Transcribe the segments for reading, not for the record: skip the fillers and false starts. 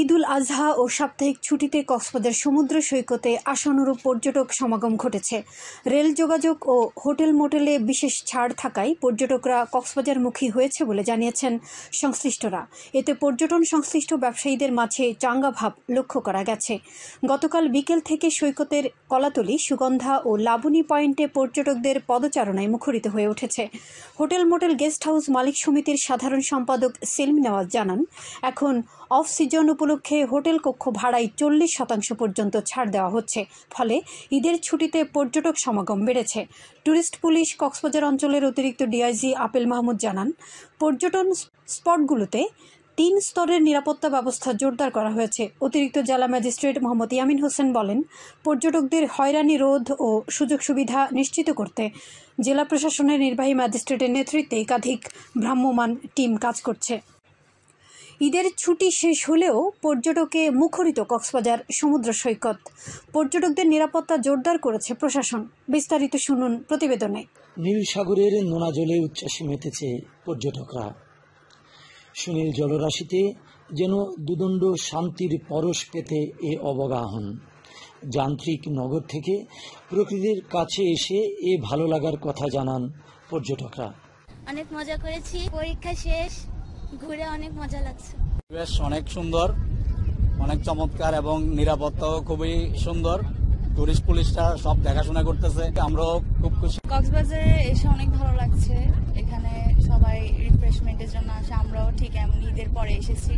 ঈদুল আজহা ও সাপ্তাহিক ছুটিতে কক্সবাজার সমুদ্র সৈকতে আশানুরূপ পর্যটক সমাগম ঘটেছে। রেল যোগাযোগ ও হোটেল মোটেলে বিশেষ ছাড় থাকায় পর্যটকরা কক্সবাজারমুখী হয়েছে বলে জানিয়েছেন সংশ্লিষ্টরা। এতে পর্যটন সংশ্লিষ্ট ব্যবসায়ীদের মাঝে চাঙ্গা ভাব লক্ষ্য করা গেছে। গতকাল বিকেল থেকে সৈকতের কলাতলী, সুগন্ধা ও লাবণী পয়েন্টে পর্যটকদের পদচারণায় মুখরিত হয়ে উঠেছে। হোটেল মোটেল গেস্ট হাউস মালিক সমিতির সাধারণ সম্পাদক সেলিম নেওয়াজ জানান, এখন অফ সিজন উপলক্ষে হোটেল কক্ষ ভাড়ায় 40% পর্যন্ত ছাড় দেওয়া হচ্ছে। ফলে ঈদের ছুটিতে পর্যটক সমাগম বেড়েছে। ট্যুরিস্ট পুলিশ কক্সবাজার অঞ্চলের অতিরিক্ত ডিআইজি আপেল মাহমুদ জানান, পর্যটন স্পটগুলোতে 3 স্তরের নিরাপত্তা ব্যবস্থা জোরদার করা হয়েছে। অতিরিক্ত জেলা ম্যাজিস্ট্রেট মোহাম্মদ ইয়ামিন হোসেন বলেন, পর্যটকদের হয়রানি রোধ ও সুযোগ সুবিধা নিশ্চিত করতে জেলা প্রশাসনের নির্বাহী ম্যাজিস্ট্রেটের নেতৃত্বে একাধিক ভ্রাম্যমাণ টিম কাজ করছে। ঈদের ছুটি শেষ হলেও পর্যটকে মুখরিত কক্সবাজার সমুদ্র সৈকত। পর্যটকদের নিরাপত্তা জোরদার করেছে প্রশাসন। বিস্তারিত শুনুন প্রতিবেদনে। নীল সাগরের নোনা জলে উচ্ছ্বাসে মেতেছে পর্যটকরা। সুনীল জলরাশিতে যেন দুদণ্ড শান্তির পরশ পেতে এ অবগাহন। যান্ত্রিক নগর থেকে প্রকৃতির কাছে এসে এ ভালো লাগার কথা জানান পর্যটকরা। অনেক মজা করেছি, পরীক্ষা শেষ, ঘুরে অনেক মজা লাগছে। বেশ অনেক সুন্দর, অনেক চমৎকার এবং নিরাপত্তাও খুবই সুন্দর। টুরিস্ট পুলিশরা সব দেখাশোনা করতেছে, আমরাও খুব খুশি। কক্সবাজারে এসে অনেক ভালো লাগছে। এখানে সবাই রিফ্রেশমেন্টের জন্য আসে, আমরাও ঠিক এমন ঈদের পরে এসেছি,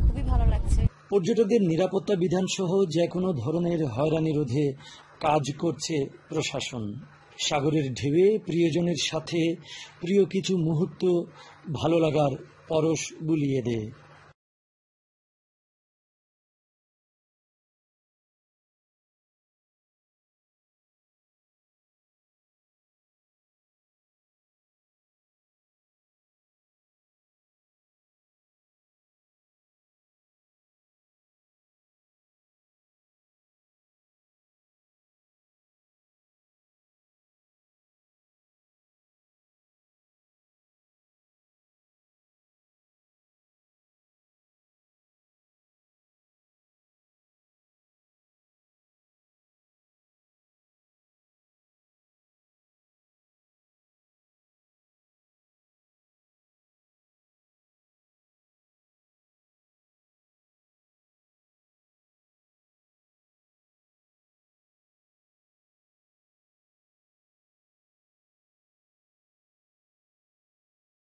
খুবই ভালো লাগছে। পর্যটকদের নিরাপত্তা বিধান সহ যে কোনো ধরনের হয়রানি রোধে কাজ করছে প্রশাসন। সাগরের ঢেউয়ে প্রিয়জনের সাথে প্রিয় কিছু মুহূর্ত ভালো লাগার পরশ বুলিয়ে দেয়।